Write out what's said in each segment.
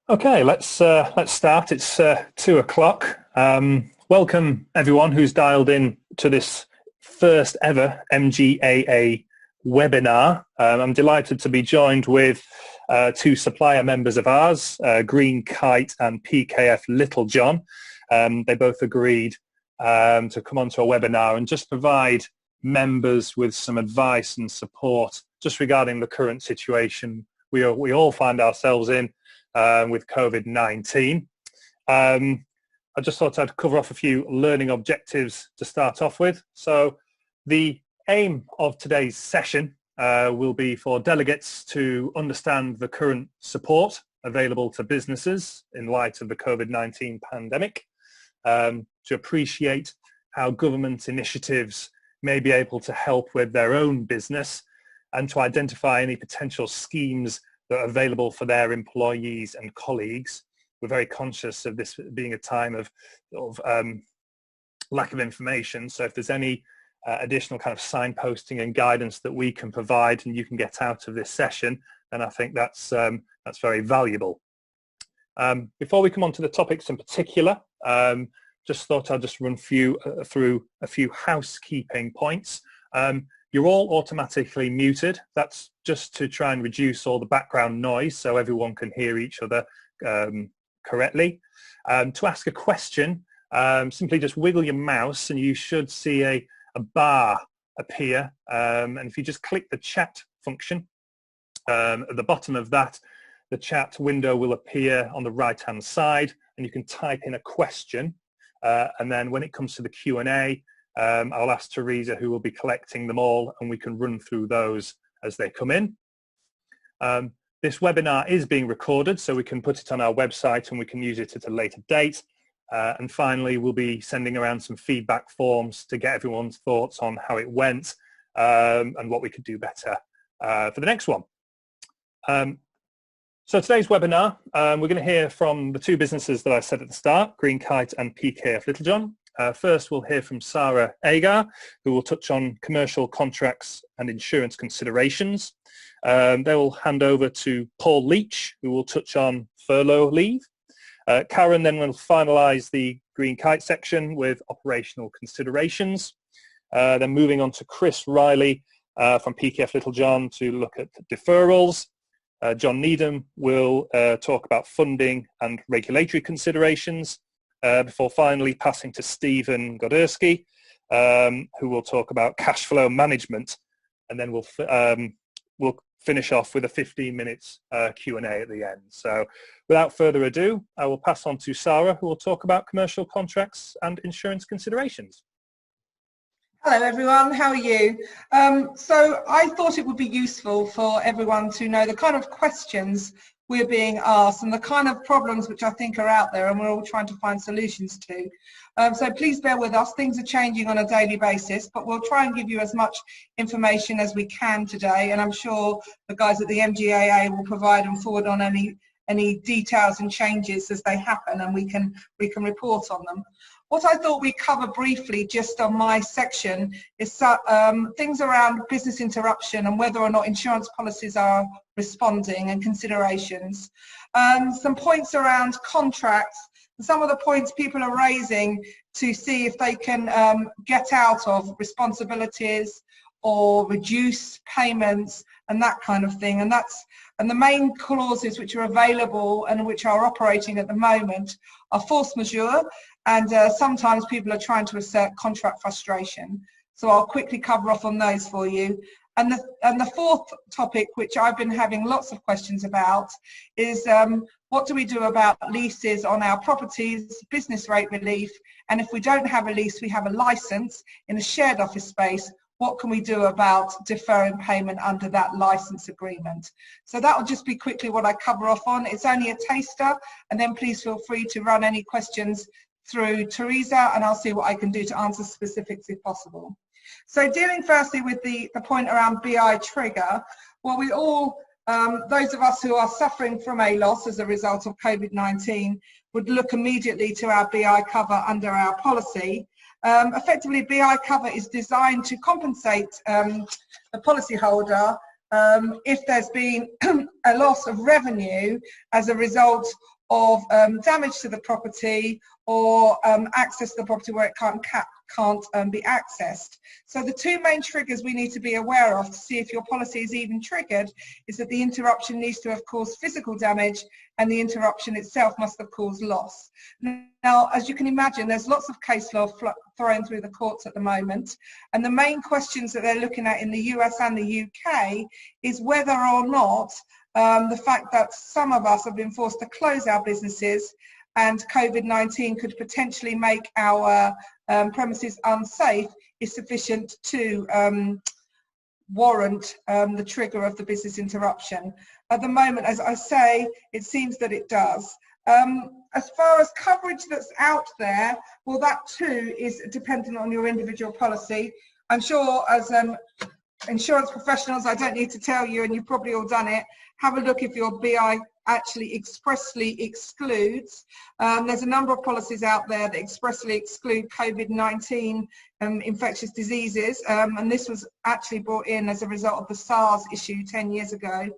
Okay, let's start. It's 2 o'clock. Welcome everyone who's dialed in to this first ever MGAA webinar. I'm delighted to be joined with two supplier members of ours, GreenKite and PKF Littlejohn. They both agreed to come onto a webinar and just provide members with some advice and support just regarding the current situation we all find ourselves in with COVID-19. I just thought I'd cover off a few learning objectives to start off with. So the aim of today's session will be for delegates to understand the current support available to businesses in light of the COVID-19 pandemic, to appreciate how government initiatives may be able to help with their own business, and to identify any potential schemes that are available for their employees and colleagues. We're very conscious of this being a time of lack of information, so if there's any additional kind of signposting and guidance that we can provide and you can get out of this session, then I think that's very valuable. Before we come on to the topics in particular, just thought I'd just run through a few housekeeping points. You're all automatically muted. That's just to try and reduce all the background noise so everyone can hear each other correctly. To ask a question, simply just wiggle your mouse and you should see a bar appear. And if you just click the chat function, at the bottom of that, the chat window will appear on the right-hand side and you can type in a question. And then when it comes to the Q&A, I'll ask Teresa, who will be collecting them all, and we can run through those as they come in. This webinar is being recorded, so we can put it on our website and we can use it at a later date. And finally, we'll be sending around some feedback forms to get everyone's thoughts on how it went and what we could do better for the next one. So today's webinar, we're going to hear from the two businesses that I said at the start, GreenKite and PKF Littlejohn. First, we'll hear from Sara, Ager, who will touch on commercial contracts and insurance considerations. They will hand over to Paul Leach, who will touch on furlough leave. Karen then will finalise the GreenKite section with operational considerations. Then moving on to Chris Riley from PKF Littlejohn to look at deferrals. John Needham will talk about funding and regulatory considerations. Before finally passing to Stephen Goderski, who will talk about cash flow management, and then we'll finish off with a 15 minutes Q&A at the end. So without further ado, I will pass on to Sara, who will talk about commercial contracts and insurance considerations. Hello everyone, how are you? So I thought it would be useful for everyone to know the kind of questions we're being asked and the kind of problems which I think are out there and we're all trying to find solutions to. So please bear with us, things are changing on a daily basis, but we'll try and give you as much information as we can today, and I'm sure the guys at the MGAA will provide and forward on any details and changes as they happen, and we can report on them. What I thought we'd cover briefly just on my section is things around business interruption and whether or not insurance policies are responding and considerations. Some points around contracts, and some of the points people are raising to see if they can get out of responsibilities or reduce payments and that kind of thing. And the main clauses which are available and which are operating at the moment are force majeure, and sometimes people are trying to assert contract frustration. So I'll quickly cover off on those for you. And the fourth topic, which I've been having lots of questions about, is what do we do about leases on our properties, business rate relief, and if we don't have a lease, we have a license in a shared office space, what can we do about deferring payment under that license agreement? So that will just be quickly what I cover off on. It's only a taster, and then please feel free to run any questions through Teresa, and I'll see what I can do to answer specifics if possible. So dealing firstly with the point around BI trigger, well, we all, those of us who are suffering from a loss as a result of COVID-19 would look immediately to our BI cover under our policy. Effectively, BI cover is designed to compensate the policyholder if there's been a loss of revenue as a result of damage to the property or access to the property where it can't be accessed. So the two main triggers we need to be aware of to see if your policy is even triggered is that the interruption needs to have caused physical damage and the interruption itself must have caused loss. Now, as you can imagine, there's lots of case law thrown through the courts at the moment, and the main questions that they're looking at in the US and the UK is whether or not the fact that some of us have been forced to close our businesses and COVID-19 could potentially make our premises unsafe is sufficient to warrant the trigger of the business interruption. At the moment, as I say, it seems that it does. As far as coverage that's out there, well, that too is dependent on your individual policy. I'm sure as insurance professionals, I don't need to tell you, and you've probably all done it, have a look if your BI actually expressly excludes. There's a number of policies out there that expressly exclude COVID-19 infectious diseases, and this was actually brought in as a result of the SARS issue 10 years ago.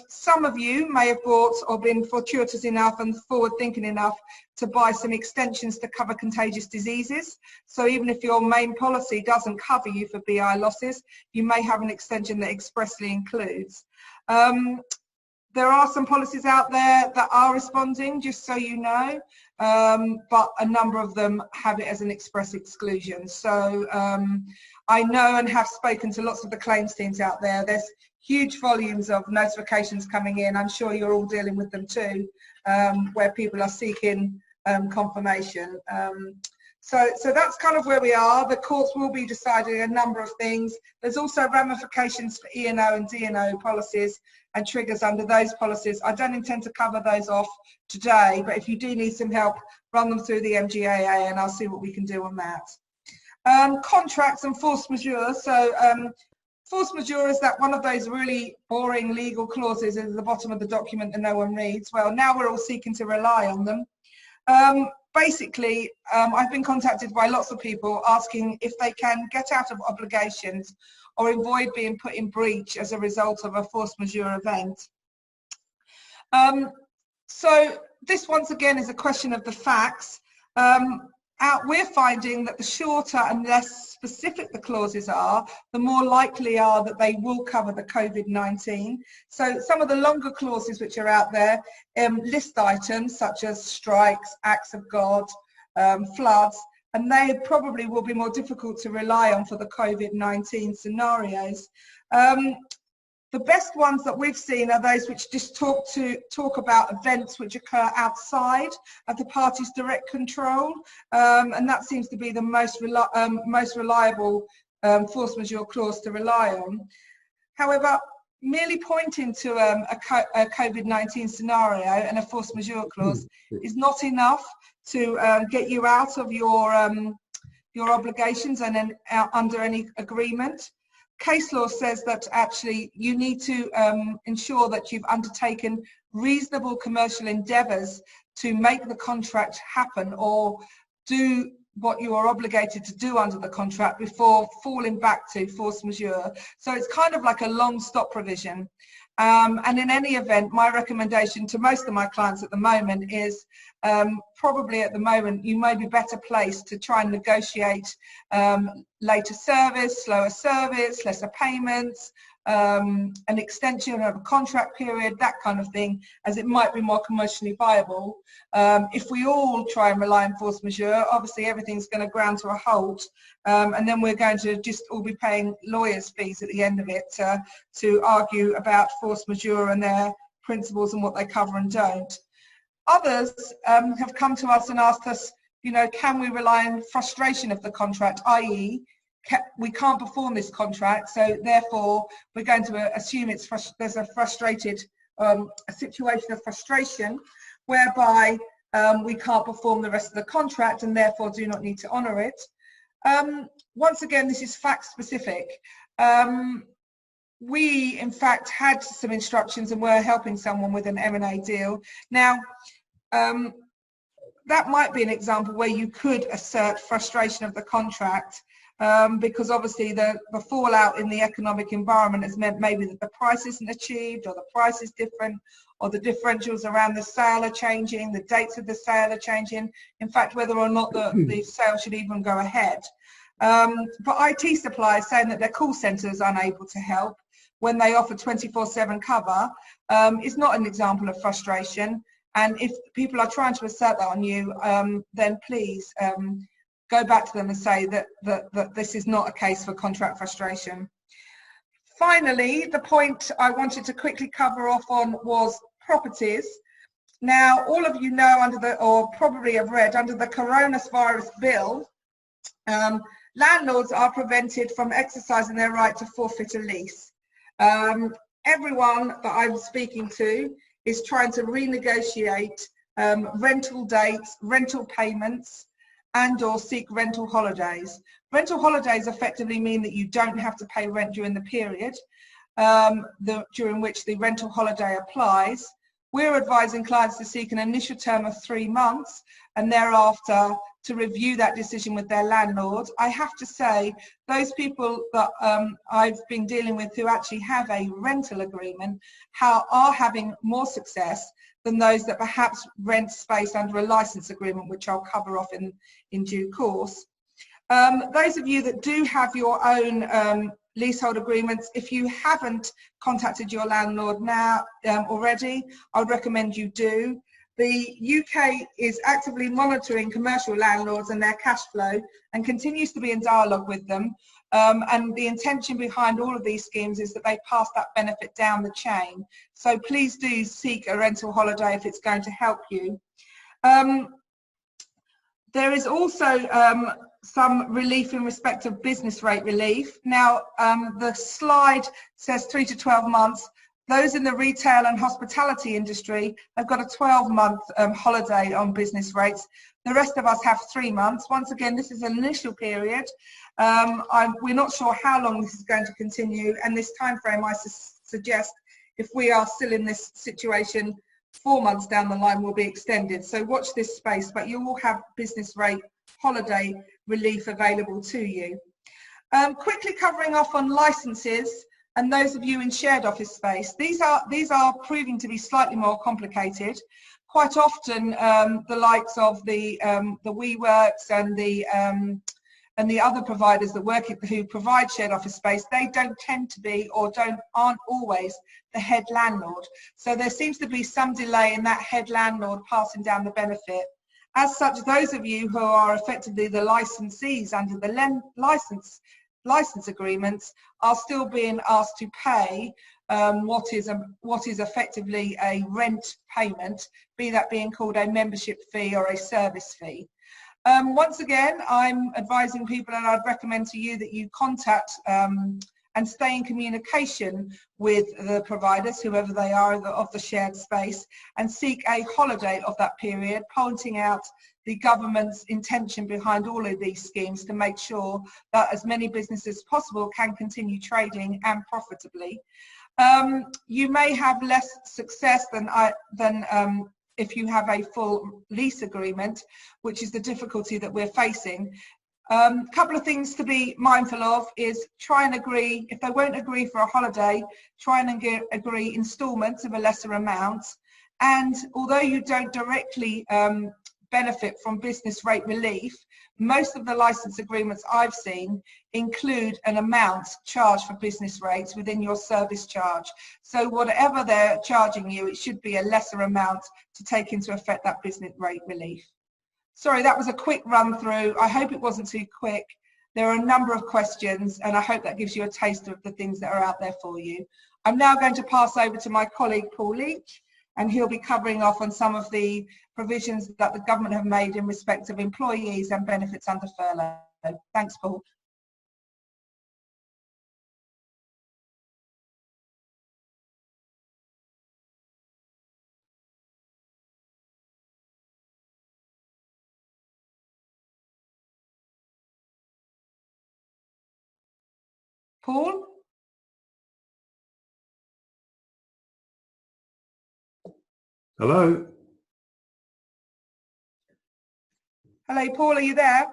Some of you may have bought or been fortuitous enough and forward-thinking enough to buy some extensions to cover contagious diseases. So even if your main policy doesn't cover you for BI losses, you may have an extension that expressly includes. There are some policies out there that are responding, just so you know, but a number of them have it as an express exclusion. So I know and have spoken to lots of the claims teams out there. There's huge volumes of notifications coming in. I'm sure you're all dealing with them too, where people are seeking confirmation. So that's kind of where we are. The courts will be deciding a number of things. There's also ramifications for E&O and D&O policies and triggers under those policies. I don't intend to cover those off today, but if you do need some help, run them through the MGAA and I'll see what we can do on that. Contracts and force majeure. So force majeure is that one of those really boring legal clauses at the bottom of the document that no one reads. Well, now we're all seeking to rely on them. Basically, I've been contacted by lots of people asking if they can get out of obligations or avoid being put in breach as a result of a force majeure event. So this once again is a question of the facts. We're finding that the shorter and less specific the clauses are, the more likely are that they will cover the COVID-19. So some of the longer clauses which are out there list items such as strikes, acts of God, floods, and they probably will be more difficult to rely on for the COVID-19 scenarios. The best ones that we've seen are those which just talk about events which occur outside of the party's direct control, and that seems to be the most reliable force majeure clause to rely on. However, merely pointing to a COVID-19 scenario and a force majeure clause is not enough to get you out of your obligations and then under any agreement. Case law says that actually you need to ensure that you've undertaken reasonable commercial endeavours to make the contract happen or do what you are obligated to do under the contract before falling back to force majeure. So it's kind of like a long stop provision. And in any event, my recommendation to most of my clients at the moment is probably at the moment you may be better placed to try and negotiate later service, slower service, lesser payments, an extension of a contract period, that kind of thing, as it might be more commercially viable. If we all try and rely on force majeure, obviously everything's going to ground to a halt, and then we're going to just all be paying lawyers' fees at the end of it to argue about force majeure and their principles and what they cover and don't. Others have come to us and asked us, you know, can we rely on frustration of the contract, i.e. we can't perform this contract, so therefore we're going to assume there's a frustrated a situation of frustration whereby we can't perform the rest of the contract and therefore do not need to honour it. Once again, this is fact specific. We in fact had some instructions and were helping someone with an M&A deal. Now that might be an example where you could assert frustration of the contract because obviously the fallout in the economic environment has meant maybe that the price isn't achieved, or the price is different, or the differentials around the sale are changing, the dates of the sale are changing, in fact whether or not the sale should even go ahead. But IT suppliers saying that their call centre is unable to help when they offer 24/7 cover is not an example of frustration. And if people are trying to assert that on you, then please go back to them and say that this is not a case for contract frustration. Finally, the point I wanted to quickly cover off on was properties. Now, all of you know or probably have read, under the coronavirus bill, landlords are prevented from exercising their right to forfeit a lease. Everyone that I'm speaking to is trying to renegotiate rental dates, rental payments, and or seek rental holidays. Rental holidays effectively mean that you don't have to pay rent during the period during which the rental holiday applies. We're advising clients to seek an initial term of 3 months and thereafter to review that decision with their landlord. I have to say, those people that I've been dealing with who actually have a rental agreement are having more success than those that perhaps rent space under a license agreement, which I'll cover off in due course. Those of you that do have your own leasehold agreements, if you haven't contacted your landlord now already, I would recommend you do. The UK is actively monitoring commercial landlords and their cash flow and continues to be in dialogue with them. And the intention behind all of these schemes is that they pass that benefit down the chain. So please do seek a rental holiday if it's going to help you. There is also some relief in respect of business rate relief. Now, the slide says 3 to 12 months. Those in the retail and hospitality industry have got a 12-month holiday on business rates. The rest of us have 3 months. Once again, this is an initial period. We're not sure how long this is going to continue, and this time frame, I suggest, if we are still in this situation, 4 months down the line will be extended. So watch this space, but you will have business rate holiday relief available to you. Quickly covering off on licenses, and those of you in shared office space, these are proving to be slightly more complicated. Quite often, the likes of the WeWorks and the other providers that who provide shared office space, they don't tend to be or aren't always the head landlord. So there seems to be some delay in that head landlord passing down the benefit. As such, those of you who are effectively the licensees under the license agreements are still being asked to pay what is effectively a rent payment, be that being called a membership fee or a service fee. Once again, I'm advising people, and I'd recommend to you that you contact and stay in communication with the providers, whoever they are, of the shared space, and seek a holiday of that period, pointing out the government's intention behind all of these schemes to make sure that as many businesses as possible can continue trading and profitably. You may have less success than if you have a full lease agreement, which is the difficulty that we're facing. Couple of things to be mindful of is try and agree, if they won't agree for a holiday, try and agree instalments of a lesser amount. And although you don't directly benefit from business rate relief, most of the license agreements I've seen include an amount charged for business rates within your service charge. So whatever they're charging you, it should be a lesser amount to take into effect that business rate relief. Sorry, that was a quick run through. I hope it wasn't too quick. There are a number of questions, and I hope that gives you a taste of the things that are out there for you. I'm now going to pass over to my colleague, Paul Leach, and he'll be covering off on some of the provisions that the government have made in respect of employees and benefits under furlough. Thanks, Paul. Paul? Hello? Hello, Paul, are you there?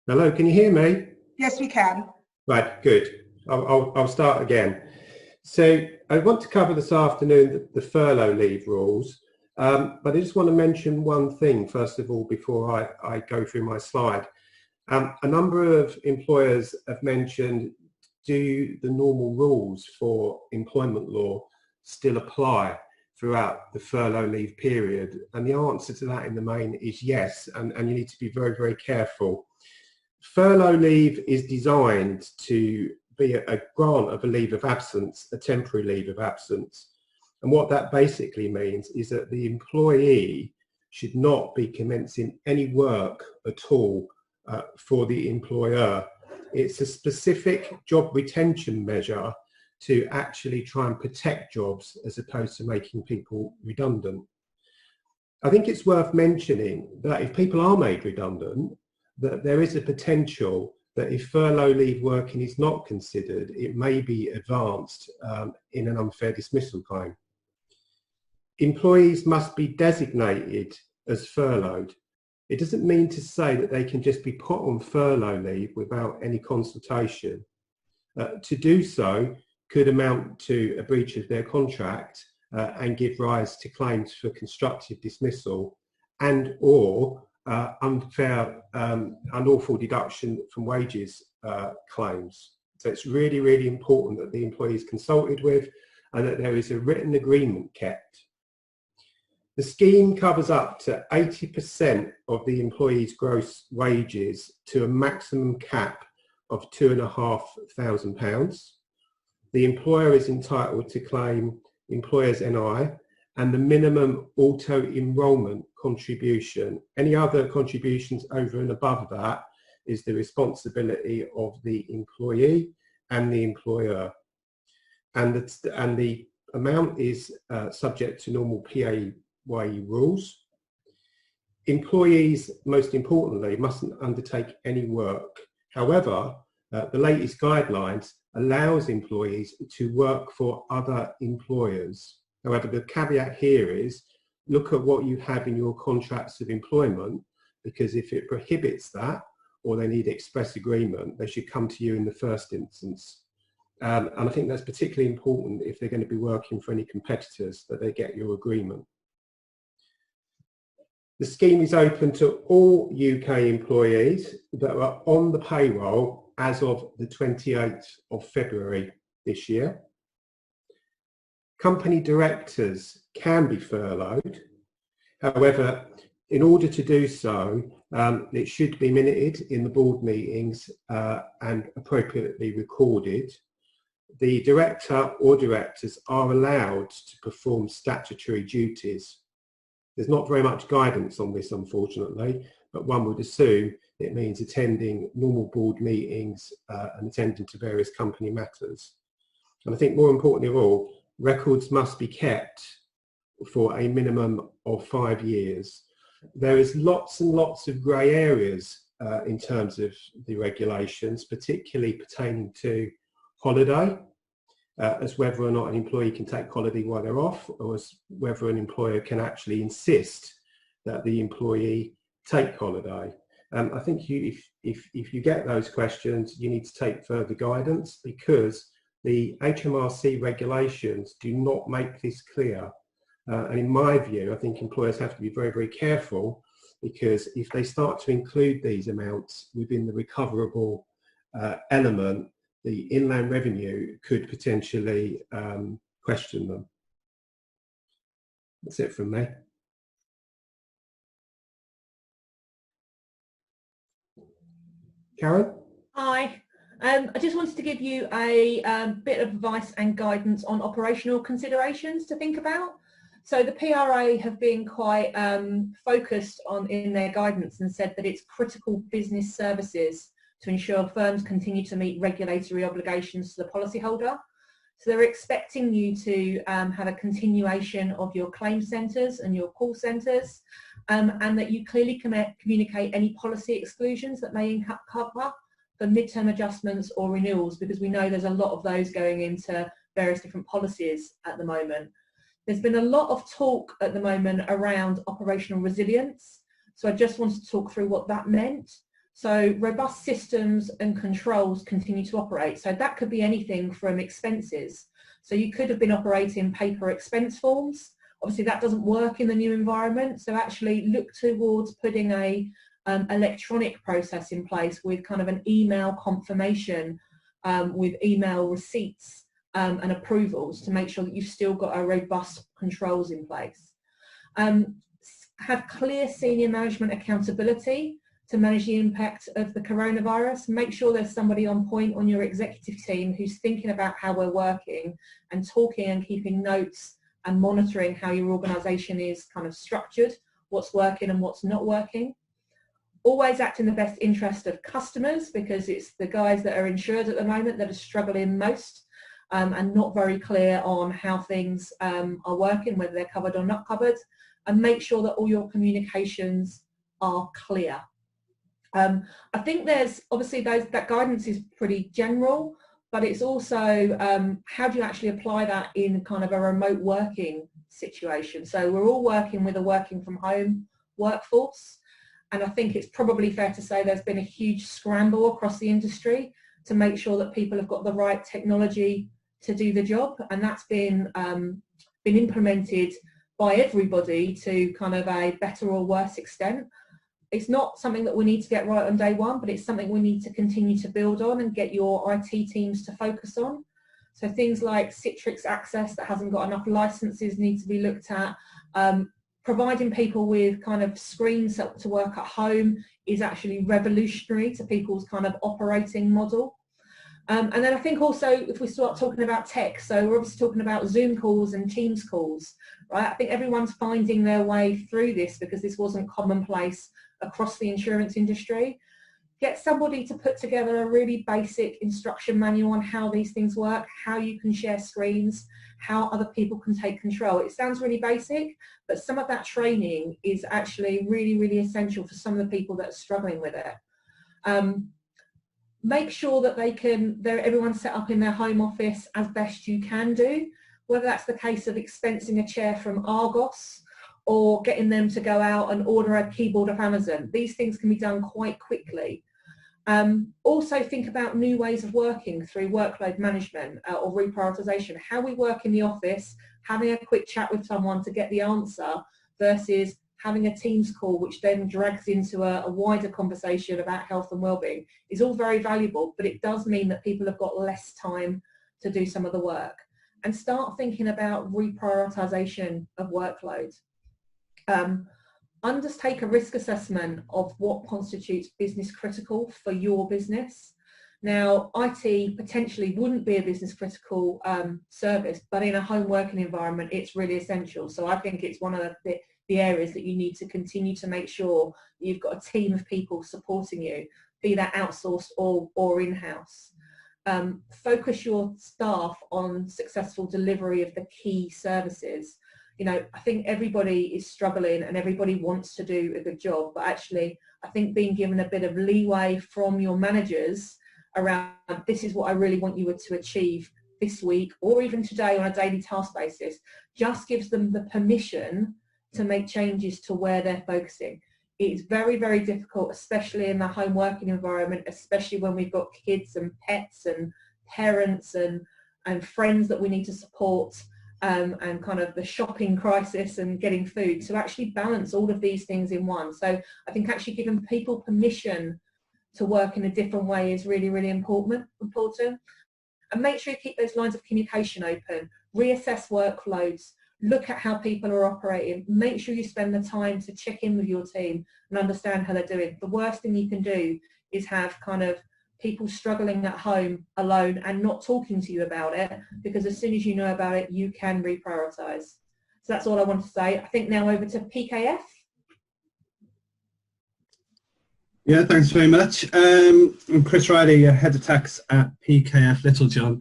Hello, can you hear me? Yes, we can. Right, good. I'll start again. So I want to cover this afternoon the furlough leave rules, but I just want to mention one thing first of all before I go through my slide. A number of employers have mentioned, do the normal rules for employment law still apply throughout the furlough leave period? And the answer to that in the main is yes, and you need to be very, very careful. Furlough leave is designed to be a grant of a leave of absence, a temporary leave of absence. And what that basically means is that the employee should not be commencing any work at all for the employer. It's a specific job retention measure to actually try and protect jobs as opposed to making people redundant. I think it's worth mentioning that if people are made redundant, that there is a potential that if furlough leave working is not considered, it may be advanced in an unfair dismissal claim. Employees must be designated as furloughed. It doesn't mean to say that they can just be put on furlough leave without any consultation. To do so could amount to a breach of their contract and give rise to claims for constructive dismissal and or unfair, unlawful deduction from wages claims. So it's really, really important that the employee is consulted with and that there is a written agreement kept. The scheme covers up to 80% of the employee's gross wages to a maximum cap of £2,500. The employer is entitled to claim employer's NI and the minimum auto-enrolment contribution. Any other contributions over and above that is the responsibility of the employee and the employer. And the amount is subject to normal PAYE rules. Employees, most importantly, mustn't undertake any work. However, the latest guidelines allows employees to work for other employers. However, the caveat here is look at what you have in your contracts of employment, because if it prohibits that or they need express agreement, they should come to you in the first instance. And I think that's particularly important if they're going to be working for any competitors, that they get your agreement. The scheme is open to all UK employees that are on the payroll as of the 28th of February this year. Company directors can be furloughed. However, in order to do so, it should be minuted in the board meetings and appropriately recorded. The director or directors are allowed to perform statutory duties. There's not very much guidance on this, unfortunately, but one would assume it means attending normal board meetings and attending to various company matters. And I think more importantly of all, records must be kept for a minimum of 5 years. There is lots and lots of grey areas in terms of the regulations, particularly pertaining to holiday, as whether or not an employee can take holiday while they're off, or as whether an employer can actually insist that the employee take holiday. I think if you get those questions, you need to take further guidance, because the HMRC regulations do not make this clear. And in my view, I think employers have to be very, very careful, because if they start to include these amounts within the recoverable element, the Inland Revenue could potentially question them. That's it from me. Karen? Hi. I just wanted to give you a bit of advice and guidance on operational considerations to think about. So the PRA have been quite focused on in their guidance and said that it's critical business services to ensure firms continue to meet regulatory obligations to the policyholder. So they're expecting you to have a continuation of your claim centres and your call centres, and that you clearly communicate any policy exclusions that may cover for midterm adjustments or renewals, because we know there's a lot of those going into various different policies at the moment. There's been a lot of talk at the moment around operational resilience. So I just wanted to talk through what that meant. So robust systems and controls continue to operate. So that could be anything from expenses. So you could have been operating paper expense forms. Obviously that doesn't work in the new environment. So actually look towards putting a electronic process in place with kind of an email confirmation, with email receipts and approvals to make sure that you've still got a robust controls in place. Have clear senior management accountability to manage the impact of the coronavirus. Make sure there's somebody on point on your executive team who's thinking about how we're working and talking and keeping notes and monitoring how your organisation is kind of structured, what's working and what's not working. Always act in the best interest of customers, because it's the guys that are insured at the moment that are struggling most and not very clear on how things are working, whether they're covered or not covered, and make sure that all your communications are clear. I think there's obviously that guidance is pretty general, but it's also how do you actually apply that in kind of a remote working situation. So we're all working with a working from home workforce, and I think it's probably fair to say there's been a huge scramble across the industry to make sure that people have got the right technology to do the job, and that's been implemented by everybody to kind of a better or worse extent. It's not something that we need to get right on day one, but it's something we need to continue to build on and get your IT teams to focus on. So things like Citrix Access that hasn't got enough licenses need to be looked at. Providing people with kind of screens to work at home is actually revolutionary to people's kind of operating model. And then I think also if we start talking about tech, so we're obviously talking about Zoom calls and Teams calls, right? I think everyone's finding their way through this because this wasn't commonplace across the insurance industry. Get somebody to put together a really basic instruction manual on how these things work, how you can share screens, how other people can take control. It sounds really basic, but some of that training is actually really, really essential for some of the people that are struggling with it. Make sure that everyone's set up in their home office as best you can do, whether that's the case of expensing a chair from Argos or getting them to go out and order a keyboard off Amazon. These things can be done quite quickly. Also think about new ways of working through workload management or reprioritisation. How we work in the office, having a quick chat with someone to get the answer versus having a Teams call which then drags into a wider conversation about health and wellbeing is all very valuable, but it does mean that people have got less time to do some of the work. And start thinking about reprioritisation of workload. Undertake a risk assessment of what constitutes business critical for your business. Now, IT potentially wouldn't be a business critical service, but in a home working environment, it's really essential. So I think it's one of the areas that you need to continue to make sure that you've got a team of people supporting you, be that outsourced or in-house. Focus your staff on successful delivery of the key services. You know, I think everybody is struggling and everybody wants to do a good job, but actually I think being given a bit of leeway from your managers around this is what I really want you to achieve this week or even today on a daily task basis just gives them the permission to make changes to where they're focusing. It's very, very difficult, especially in the home working environment, especially when we've got kids and pets and parents and friends that we need to support. And kind of the shopping crisis and getting food, to actually balance all of these things in one. So I think actually giving people permission to work in a different way is really, really important. And make sure you keep those lines of communication open, reassess workloads, look at how people are operating, make sure you spend the time to check in with your team and understand how they're doing. The worst thing you can do is have kind of people struggling at home alone and not talking to you about it, because as soon as you know about it, you can reprioritise. So that's all I want to say. I think now over to PKF. Yeah, thanks very much. I'm Chris Riley, Head of Tax at PKF Littlejohn.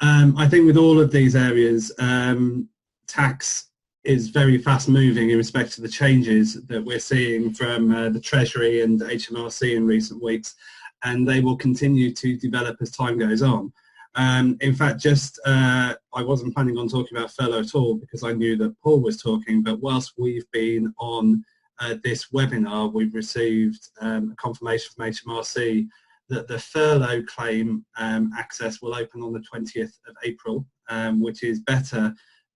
I think with all of these areas, tax is very fast moving in respect to the changes that we're seeing from the Treasury and HMRC in recent weeks. And they will continue to develop as time goes on. In fact, I wasn't planning on talking about furlough at all because I knew that Paul was talking, but whilst we've been on this webinar, we've received a confirmation from HMRC that the furlough claim access will open on the 20th of April, which is better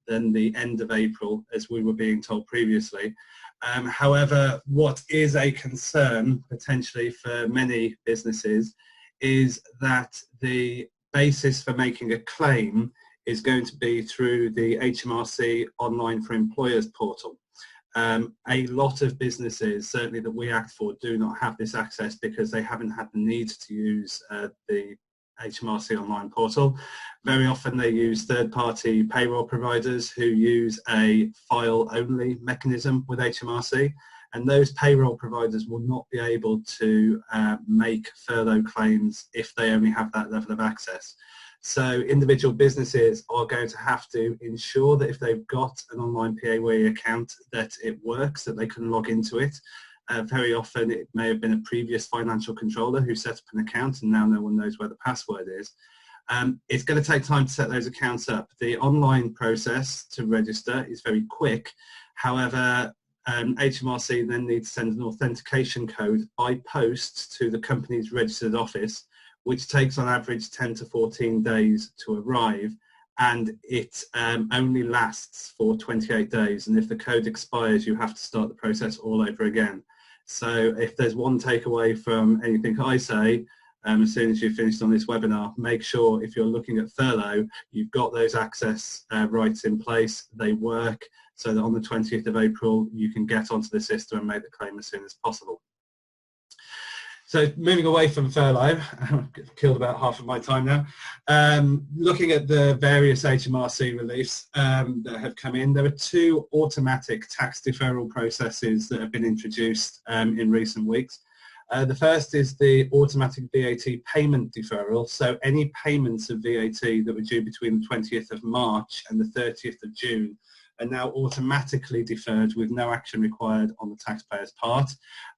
than the end of April, as we were being told previously. However, what is a concern potentially for many businesses is that the basis for making a claim is going to be through the HMRC Online for Employers portal. A lot of businesses, certainly that we act for, do not have this access because they haven't had the need to use the HMRC online portal. Very often they use third-party payroll providers who use a file-only mechanism with HMRC, and those payroll providers will not be able to make furlough claims if they only have that level of access. So individual businesses are going to have to ensure that if they've got an online PAYE account that it works, that they can log into it. Very often it may have been a previous financial controller who set up an account and now no one knows where the password is. It's going to take time to set those accounts up. The online process to register is very quick. However, HMRC then needs to send an authentication code by post to the company's registered office, which takes on average 10 to 14 days to arrive, and it only lasts for 28 days, and if the code expires you have to start the process all over again. So if there's one takeaway from anything I say, as soon as you've finished on this webinar, make sure if you're looking at furlough, you've got those access rights in place, they work, so that on the 20th of April you can get onto the system and make the claim as soon as possible. So moving away from furlough, I've killed about half of my time now, looking at the various HMRC reliefs that have come in, there are two automatic tax deferral processes that have been introduced in recent weeks. The first is the automatic VAT payment deferral. So any payments of VAT that were due between the 20th of March and the 30th of June are now automatically deferred with no action required on the taxpayer's part,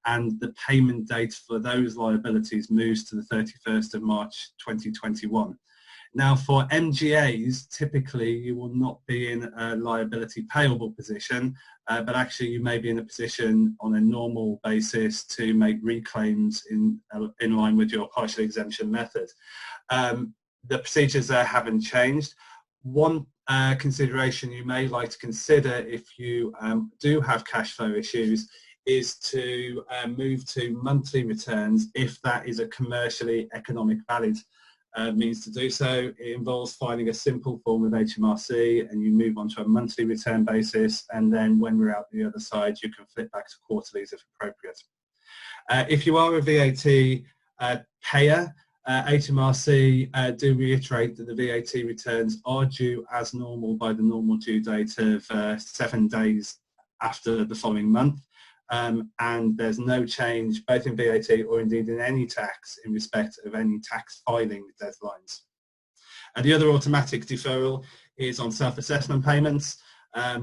and the payment date for those liabilities moves to the 31st of March 2021. Now for MGAs, typically you will not be in a liability payable position, but actually you may be in a position on a normal basis to make reclaims in line with your partial exemption method. The procedures there haven't changed. One consideration you may like to consider if you do have cash flow issues is to move to monthly returns if that is a commercially economic valid means to do so. It involves finding a simple form of HMRC and you move on to a monthly return basis, and then when we're out the other side you can flip back to quarterlies if appropriate. If you are a VAT payer, HMRC do reiterate that the VAT returns are due as normal by the normal due date of 7 days after the following month, and there's no change both in VAT or indeed in any tax in respect of any tax filing deadlines. And the other automatic deferral is on self-assessment payments.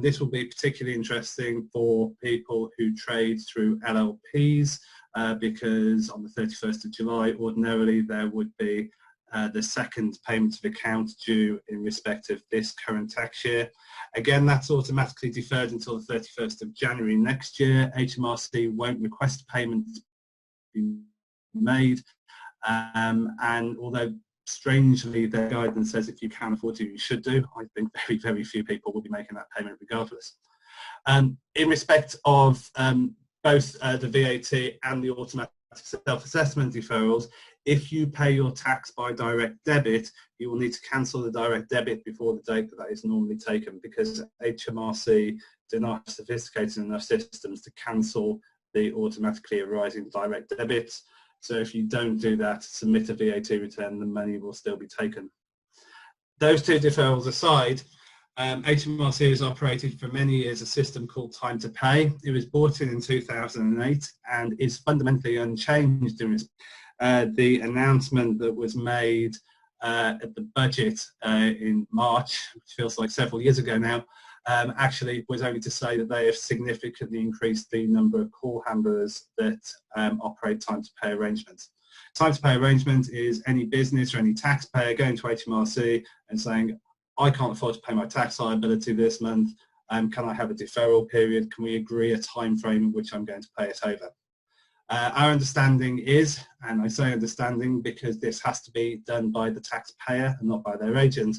This will be particularly interesting for people who trade through LLPs, because on the 31st of July ordinarily there would be the second payment of account due in respect of this current tax year. Again, that's automatically deferred until the 31st of January next year. HMRC won't request payment to be made, and although strangely their guidance says if you can afford to you should do, I think very, very few people will be making that payment regardless. In respect of both the VAT and the automatic self-assessment deferrals, if you pay your tax by direct debit, you will need to cancel the direct debit before the date that is normally taken, because HMRC do not have sophisticated enough systems to cancel the automatically arising direct debits. So if you don't do that, submit a VAT return, the money will still be taken. Those two deferrals aside, HMRC has operated for many years a system called Time to Pay. It was brought in 2008 and is fundamentally unchanged in the announcement that was made at the budget in March, which feels like several years ago now, actually was only to say that they have significantly increased the number of call handlers that operate time to pay arrangements. Time to pay arrangement is any business or any taxpayer going to HMRC and saying, I can't afford to pay my tax liability this month, Can I have a deferral period? Can we agree a time frame in which I'm going to pay it over? Our understanding is, and I say understanding because this has to be done by the taxpayer and not by their agent,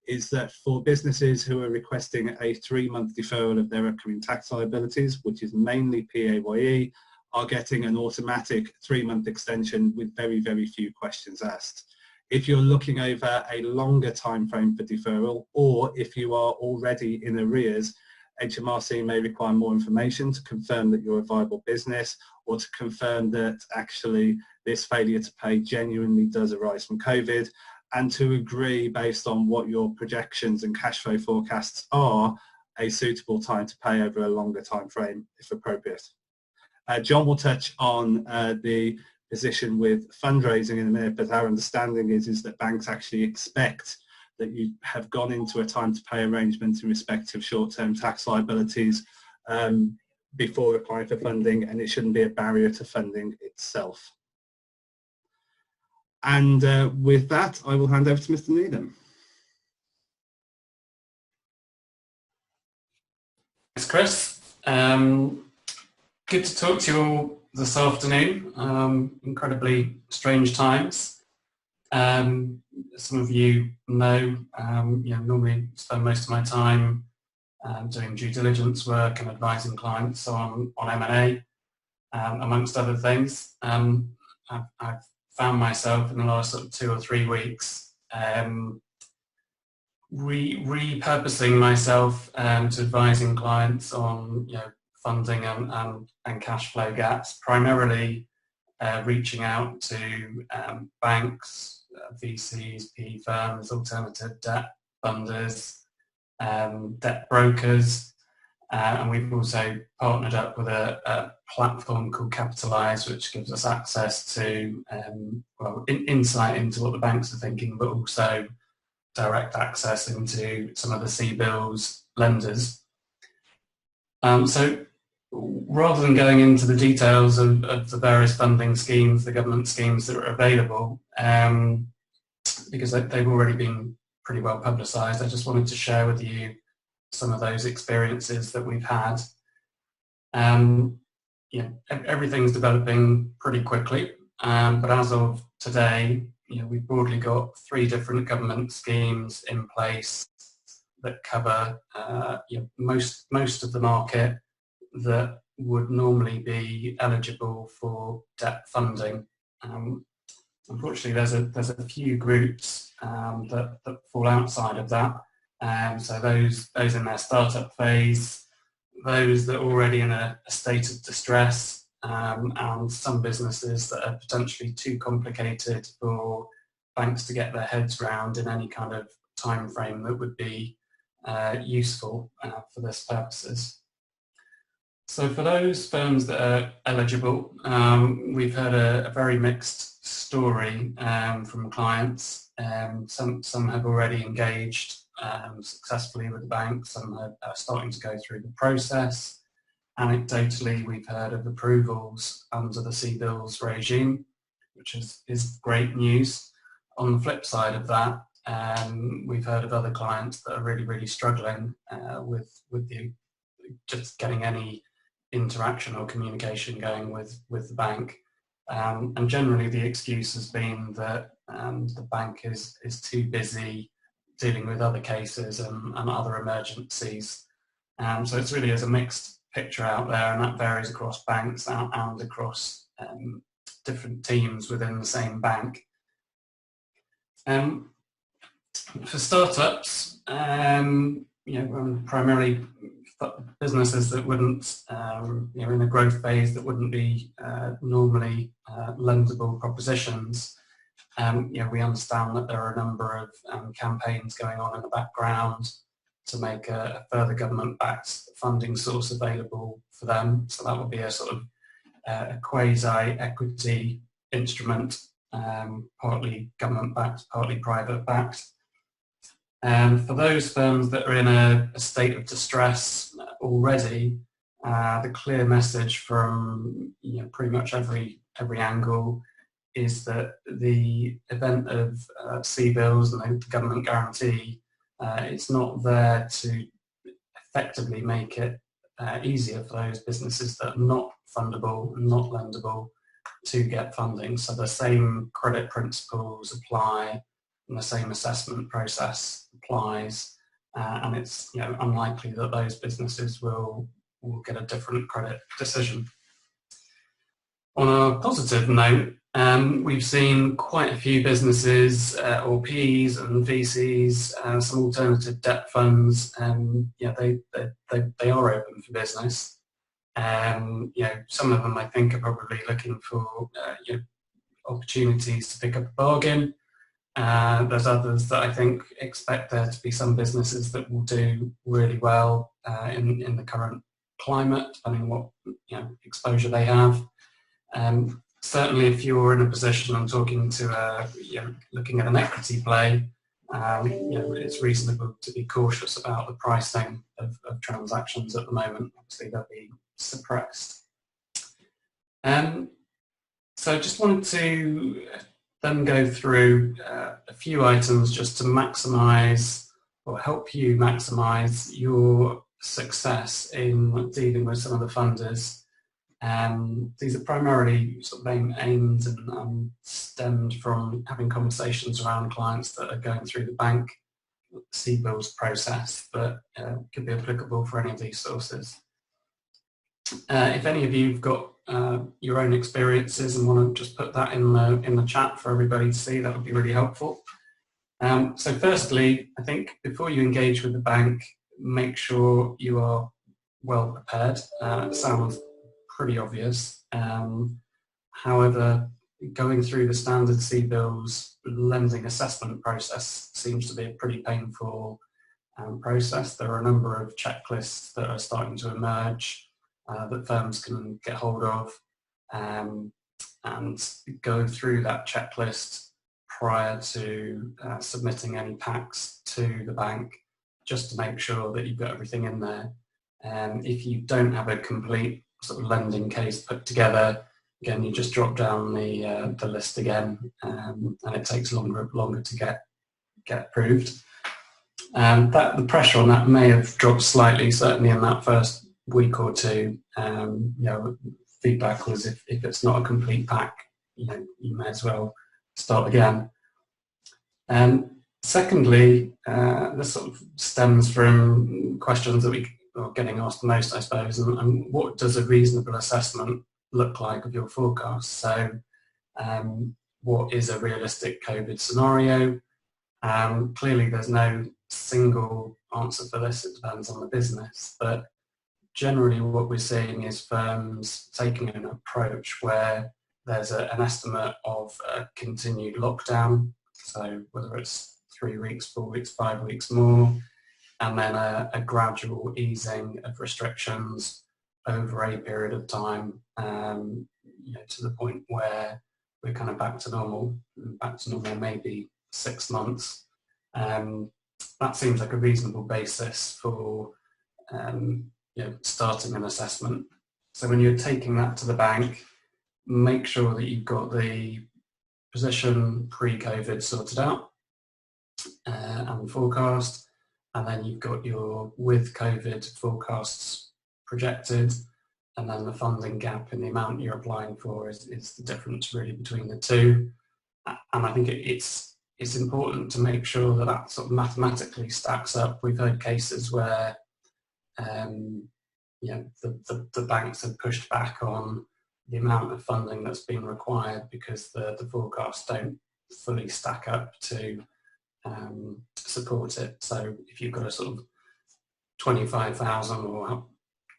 is that for businesses who are requesting a 3-month deferral of their upcoming tax liabilities, which is mainly PAYE, are getting an automatic 3-month extension with very, very few questions asked. If you're looking over a longer time frame for deferral, or if you are already in arrears, HMRC may require more information to confirm that you're a viable business, or to confirm that actually this failure to pay genuinely does arise from COVID, and to agree based on what your projections and cash flow forecasts are, a suitable time to pay over a longer time frame if appropriate. John will touch on the position with fundraising in a minute, but our understanding is that banks actually expect that you have gone into a time to pay arrangement in respect of short-term tax liabilities before applying for funding, and it shouldn't be a barrier to funding itself. And with that, I will hand over to Mr. Needham. Thanks, Chris. Good to talk to you all this afternoon. Incredibly strange times. Some of you know, normally spend most of my time doing due diligence work and advising clients on M&A, amongst other things. I've found myself in the last sort of 2 or 3 weeks repurposing myself to advising clients on funding and cash flow gaps, primarily reaching out to banks, VCs, PE firms, alternative debt funders, debt brokers, and we've also partnered up with a platform called Capitalise, which gives us access to insight into what the banks are thinking, but also direct access into some of the CBILS lenders. So rather than going into the details of the various funding schemes, the government schemes that are available, because they've already been pretty well publicised, I just wanted to share with you some of those experiences that we've had. Everything's developing pretty quickly, but as of today, we've broadly got 3 different government schemes in place that cover most of the market that would normally be eligible for debt funding. Unfortunately, there's a few groups that fall outside of that. So those in their startup phase, those that are already in a state of distress, and some businesses that are potentially too complicated for banks to get their heads around in any kind of time frame that would be useful for this purposes. So for those firms that are eligible, we've heard a very mixed story from clients. Some have already engaged successfully with the bank, some are starting to go through the process. Anecdotally, we've heard of approvals under the CBILS regime, which is great news. On the flip side of that, we've heard of other clients that are really struggling with just getting any interaction or communication going with the bank. And generally the excuse has been that the bank is too busy dealing with other cases and other emergencies. So it's really as a mixed picture out there, and that varies across banks and across different teams within the same bank. For startups, primarily businesses that wouldn't, in a growth phase that wouldn't be normally lendable propositions, we understand that there are a number of campaigns going on in the background to make a further government-backed funding source available for them. So that would be a sort of a quasi-equity instrument, partly government-backed, partly private-backed. For those firms that are in a state of distress already, the clear message from pretty much every angle is that the event of CBILS and the government guarantee, it's not there to effectively make it easier for those businesses that are not fundable, not lendable, to get funding. So the same credit principles apply and the same assessment process applies, and it's unlikely that those businesses will get a different credit decision. On a positive note, we've seen quite a few businesses, or Ps and VCs, some alternative debt funds, they are open for business. Some of them I think are probably looking for opportunities to pick up a bargain. There's others that I think expect there to be some businesses that will do really well in the current climate, depending on what exposure they have. Certainly, if you're in a position, I'm talking to looking at an equity play, it's reasonable to be cautious about the pricing of transactions at the moment. Obviously, they'll be suppressed. So I just wanted to then go through a few items just to maximise or help you maximise your success in dealing with some of the funders. These are primarily sort of aimed and stemmed from having conversations around clients that are going through the bank CBILS process, but could be applicable for any of these sources. If any of you have got your own experiences and want to just put that in the chat for everybody to see, that would be really helpful. So firstly, I think before you engage with the bank, make sure you are well prepared. It sounds pretty obvious. However, going through the standard CBILS lending assessment process seems to be a pretty painful process. There are a number of checklists that are starting to emerge that firms can get hold of and go through that checklist prior to submitting any packs to the bank, just to make sure that you've got everything in there. If you don't have a complete sort of lending case put together, again, you just drop down the list again, and it takes longer to get approved. The pressure on that may have dropped slightly, certainly in that first week or two. Feedback was if it's not a complete pack, you may as well start again. Secondly, this sort of stems from questions that we are getting asked the most, I suppose, and what does a reasonable assessment look like of your forecast? So what is a realistic COVID scenario? Clearly there's no single answer for this, it depends on the business, but generally what we're seeing is firms taking an approach where there's an estimate of a continued lockdown, so whether it's 3 weeks, 4 weeks, 5 weeks more, and then a gradual easing of restrictions over a period of time, to the point where we're kind of back to normal maybe 6 months. That seems like a reasonable basis for starting an assessment. So when you're taking that to the bank, make sure that you've got the position pre-COVID sorted out and forecast, and then you've got your with COVID forecasts projected, and then the funding gap in the amount you're applying for is the difference really between the two. And I think it's important to make sure that that sort of mathematically stacks up. We've heard cases where the banks have pushed back on the amount of funding that's been required because the forecasts don't fully stack up to support it. So if you've got a sort of 25,000 or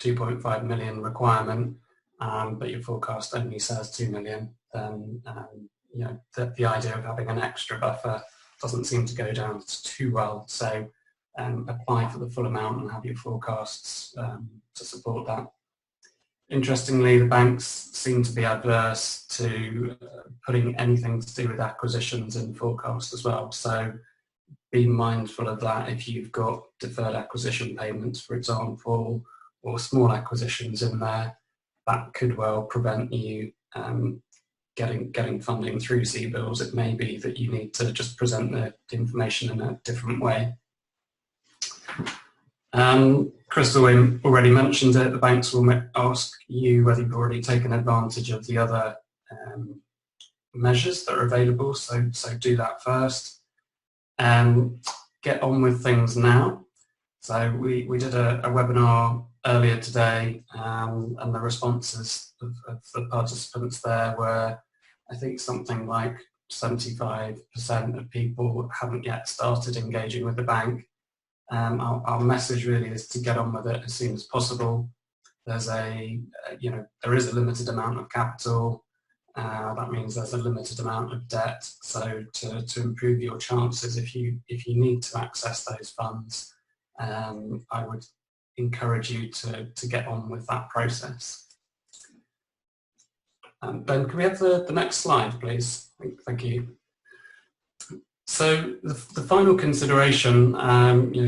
2.5 million requirement, but your forecast only says 2 million, then the idea of having an extra buffer doesn't seem to go down too well. So apply for the full amount and have your forecasts to support that. Interestingly, the banks seem to be adverse to putting anything to do with acquisitions in forecast as well. So be mindful of that if you've got deferred acquisition payments, for example, or small acquisitions in there. That could well prevent you getting funding through CBILS. It may be that you need to just present the information in a different way. Crystal already mentioned it. The banks will ask you whether you've already taken advantage of the other measures that are available, so do that first. Get on with things now. So we did a webinar earlier today, and the responses of the participants there were, I think, something like 75% of people haven't yet started engaging with the bank. Our message really is to get on with it as soon as possible. There's there is a limited amount of capital. That means there's a limited amount of debt. So to improve your chances, if you need to access those funds, I would encourage you to get on with that process. Ben, can we have the next slide, please? Thank you. So the final consideration,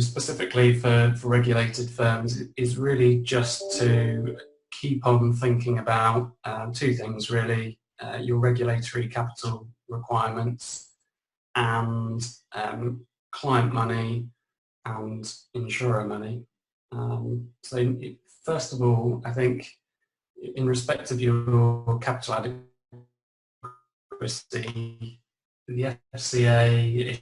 specifically for regulated firms, is really just to keep on thinking about two things, really. Your regulatory capital requirements and client money and insurer money. So first of all, I think in respect of your capital adequacy, the FCA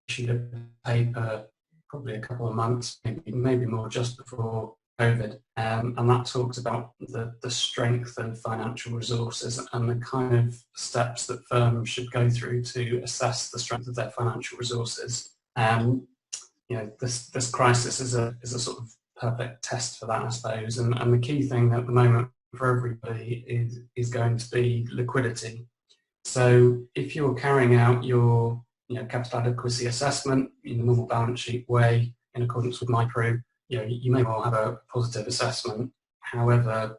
issued a paper probably a couple of months, maybe more, just before COVID, and that talked about the strength of financial resources and the kind of steps that firms should go through to assess the strength of their financial resources. This crisis is a sort of perfect test for that, I suppose, and the key thing at the moment for everybody is going to be liquidity. So if you're carrying out your capital adequacy assessment in the normal balance sheet way, in accordance with micro, you may well have a positive assessment. However,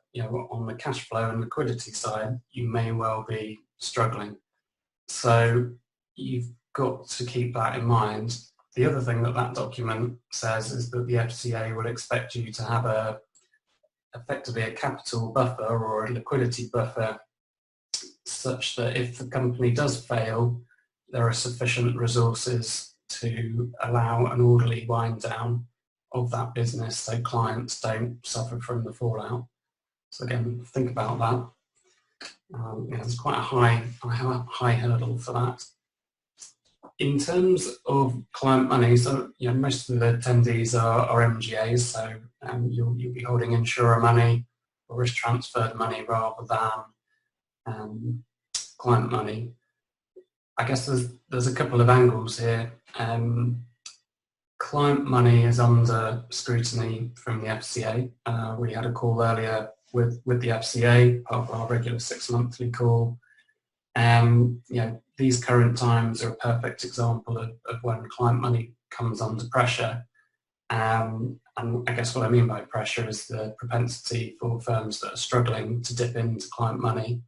on the cash flow and liquidity side, you may well be struggling. So you've got to keep that in mind. The other thing that document says is that the FCA will expect you to have effectively a capital buffer or a liquidity buffer, such that if the company does fail, there are sufficient resources to allow an orderly wind down of that business so clients don't suffer from the fallout. So again, think about that. There's quite a high hurdle for that. In terms of client money, so most of the attendees are MGAs, so you'll be holding insurer money or risk transferred money rather than client money. I guess there's a couple of angles here. Client money is under scrutiny from the FCA. We had a call earlier with the FCA, part of our regular 6-monthly call. These current times are a perfect example of when client money comes under pressure. And I guess what I mean by pressure is the propensity for firms that are struggling to dip into client money.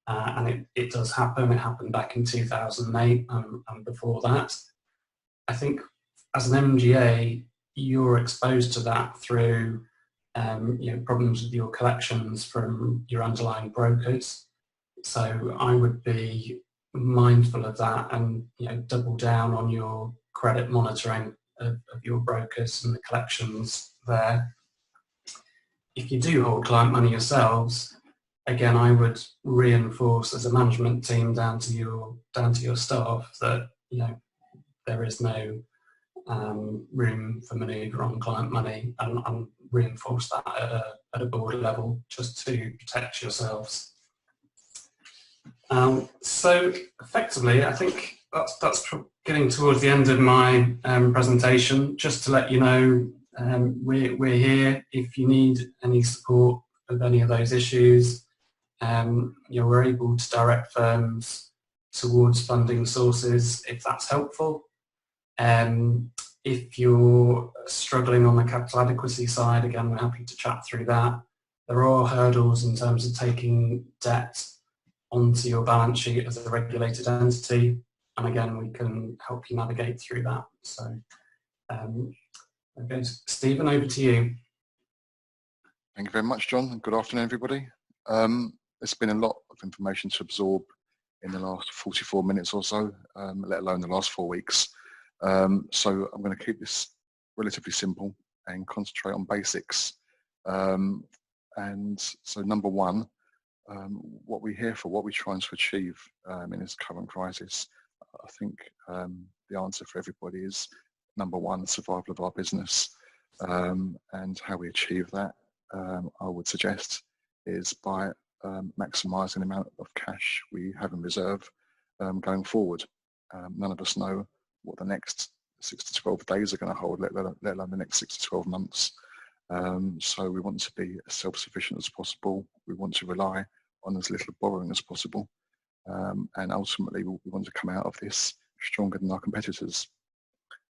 And it does happen. It happened back in 2008 and before that. I think as an MGA, you're exposed to that through problems with your collections from your underlying brokers. So I would be mindful of that and double down on your credit monitoring of your brokers and the collections there. If you do hold client money yourselves, again, I would reinforce as a management team down to your staff that there is no room for manoeuvre on client money, and reinforce that at a board level just to protect yourselves. So effectively, I think that's getting towards the end of my presentation. Just to let you know, we're here if you need any support with any of those issues. We're able to direct firms towards funding sources if that's helpful. If you're struggling on the capital adequacy side, again, we're happy to chat through that. There are hurdles in terms of taking debt onto your balance sheet as a regulated entity, and again, we can help you navigate through that. So, okay, Stephen, over to you. Thank you very much, John, and good afternoon, everybody. There's been a lot of information to absorb in the last 44 minutes or so, let alone the last 4 weeks. So I'm going to keep this relatively simple and concentrate on basics. And so number one, what we're here for, what we're trying to achieve in this current crisis, I think the answer for everybody is number one, survival of our business. And how we achieve that, I would suggest, is by maximising the amount of cash we have in reserve going forward. None of us know what the next 6 to 12 days are going to hold, let alone the next 6 to 12 months. So we want to be as self-sufficient as possible. We want to rely on as little borrowing as possible. And ultimately, we want to come out of this stronger than our competitors.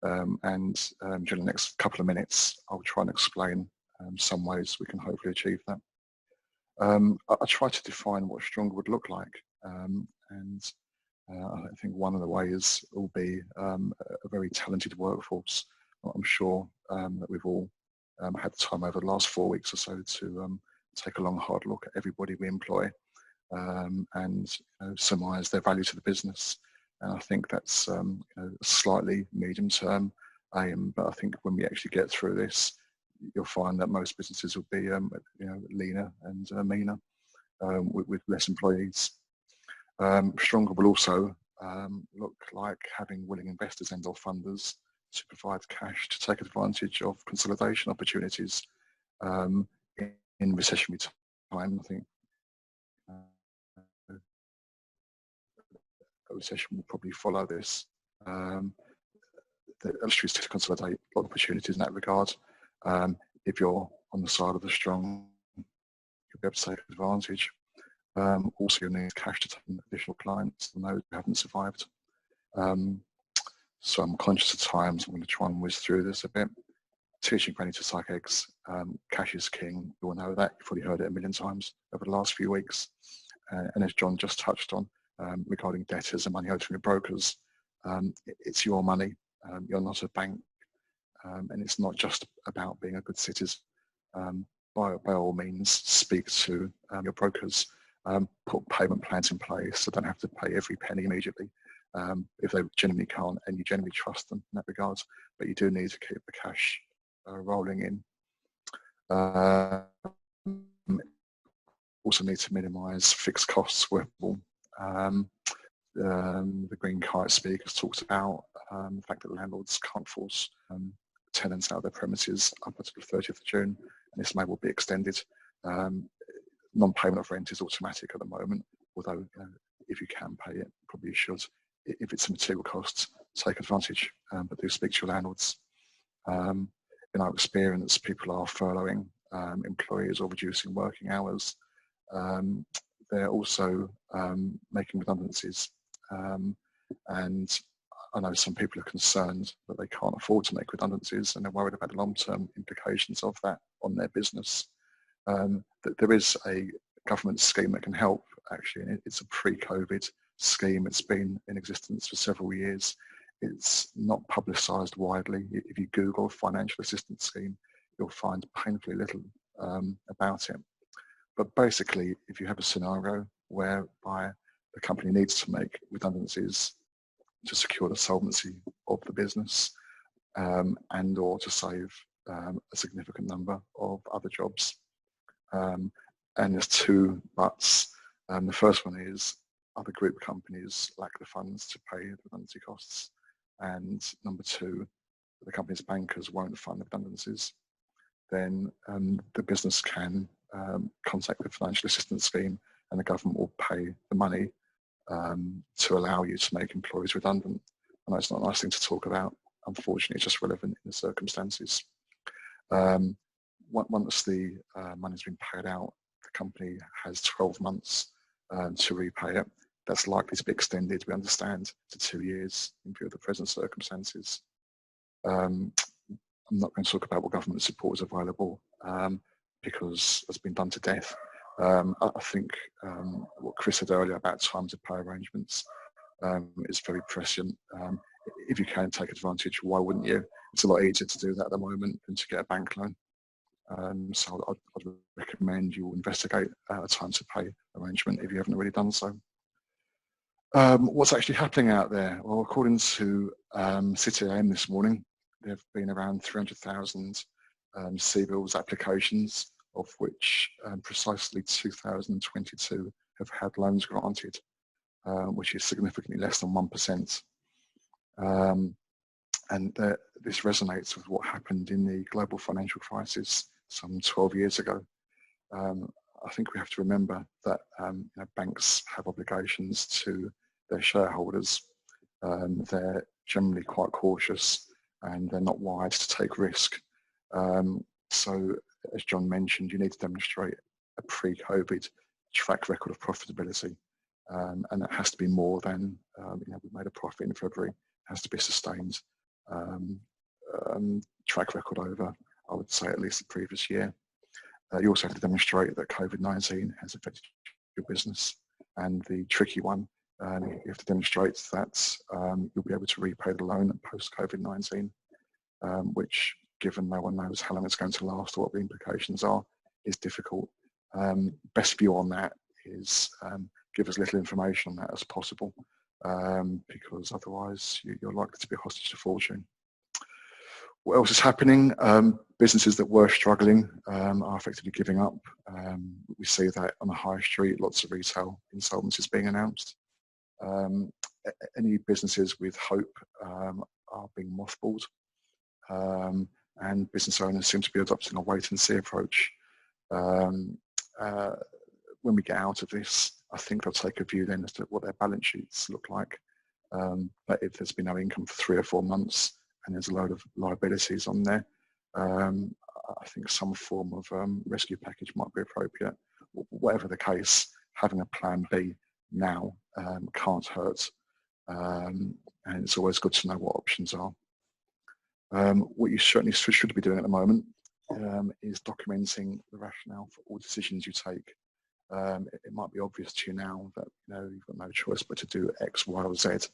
And during the next couple of minutes, I'll try and explain some ways we can hopefully achieve that. I try to define what stronger would look like. And I think one of the ways will be a very talented workforce. I'm sure that we've all had the time over the last 4 weeks or so to take a long, hard look at everybody we employ and surmise their value to the business. And I think that's a slightly medium-term aim, but I think when we actually get through this, you'll find that most businesses will be leaner and meaner with less employees. Stronger will also look like having willing investors and/or funders to provide cash to take advantage of consolidation opportunities in recessionary time. I think a recession will probably follow this. The industry is to consolidate a lot of opportunities in that regard. If you're on the side of the strong, you'll be able to take advantage. Also, you'll need cash to take in additional clients and those who haven't survived. So I'm conscious of time, so I'm going to try and whiz through this a bit. Teaching granny to suck eggs. Cash is king. You all know that. You've probably heard it a million times over the last few weeks. And as John just touched on, regarding debtors and money owed from your brokers, it's your money. You're not a bank. And it's not just about being a good citizen. By all means, speak to your brokers. Put payment plans in place so they don't have to pay every penny immediately if they genuinely can't, and you genuinely trust them in that regard. But you do need to keep the cash rolling in. Also need to minimise fixed costs where possible. The GreenKite speakers talked about the fact that landlords can't force tenants out of their premises up until the 30th of June, and this may well be extended. Non-payment of rent is automatic at the moment, although if you can pay it, probably you should. If it's a material cost, take advantage, but do speak to your landlords. In our experience, people are furloughing employees or reducing working hours. They're also making redundancies, and I know some people are concerned that they can't afford to make redundancies and they're worried about the long-term implications of that on their business. There is a government scheme that can help, actually, and it's a pre-COVID scheme. It's been in existence for several years. It's not publicised widely. If you Google financial assistance scheme, you'll find painfully little about it. But basically, if you have a scenario whereby the company needs to make redundancies to secure the solvency of the business and or to save a significant number of other jobs. And there's two buts. The first one is other group companies lack the funds to pay the redundancy costs. And number two, the company's bankers won't fund the redundancies. Then the business can contact the financial assistance scheme and the government will pay the money to allow you to make employees redundant. I know it's not a nice thing to talk about. Unfortunately, it's just relevant in the circumstances. Once the money's been paid out, the company has 12 months to repay it. That's likely to be extended, we understand, to 2 years in view of the present circumstances. I'm not going to talk about what government support is available because it's been done to death. I think what Chris said earlier about time to pay arrangements is very prescient. If you can take advantage, why wouldn't you? It's a lot easier to do that at the moment than to get a bank loan. So I'd recommend you investigate a time to pay arrangement if you haven't already done so. What's actually happening out there? Well, according to City AM this morning, there have been around 300,000 CBILS applications, of which precisely 2,022 have had loans granted, which is significantly less than 1%. And this resonates with what happened in the global financial crisis some 12 years ago. I think we have to remember that banks have obligations to their shareholders. They're generally quite cautious and they're not wide to take risk. So, as John mentioned, you need to demonstrate a pre-COVID track record of profitability, and it has to be more than we made a profit in February. It has to be sustained track record over, I would say, at least the previous year. You also have to demonstrate that COVID-19 has affected your business, and the tricky one, you have to demonstrate that you'll be able to repay the loan post-COVID-19, which, given no one knows how long it's going to last or what the implications are, is difficult. Best view on that is give as little information on that as possible, because otherwise you're likely to be hostage to fortune. What else is happening? Businesses that were struggling are effectively giving up. We see that on the high street, lots of retail insolvencies being announced. Any businesses with hope are being mothballed, and business owners seem to be adopting a wait-and-see approach. When we get out of this, I think they'll take a view then as to what their balance sheets look like. But if there's been no income for 3 or 4 months and there's a load of liabilities on there, I think some form of rescue package might be appropriate. Whatever the case, having a plan B now can't hurt, and it's always good to know what options are. What you certainly should be doing at the moment is documenting the rationale for all decisions you take. It might be obvious to you now that you've got no choice but to do X, Y, or Z.